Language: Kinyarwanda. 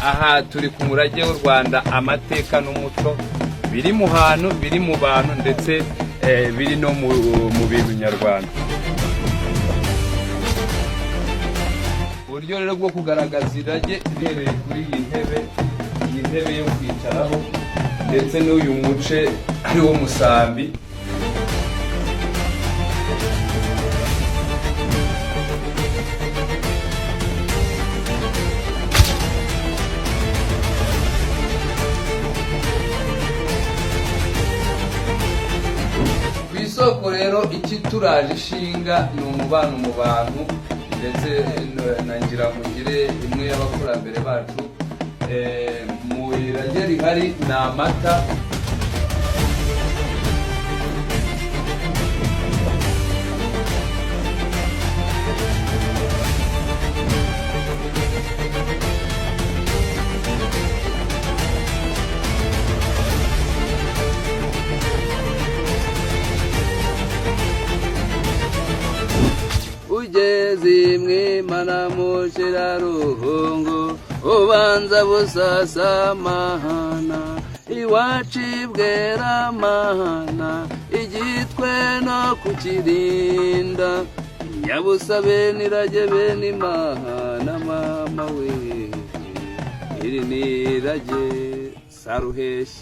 aha turi ku murage w'u Rwanda, amateka n'umuco biri mu hantu, biri mu bantu, ndetse biri no mu bintu nyarwanda. Uburyo rero bwo kugaragaza irage rihereye kuri iyi ntebe yo kwicaraho, ndetse n'uyu muce ari wo musambi. Isoko rero ikituraje ishinga ni umubano mu bantu, ndetse nangira mugire imwe y'abakurambere bacu. Mu irage rihari ni amata. Ugeze imwe mana mushira ruhungu, ubanza busasa mahana, iwacu bwera mahana, igitwe no kukirinda, nyabusabe nirage bene mahana mama we, iri nirage Saruheshi.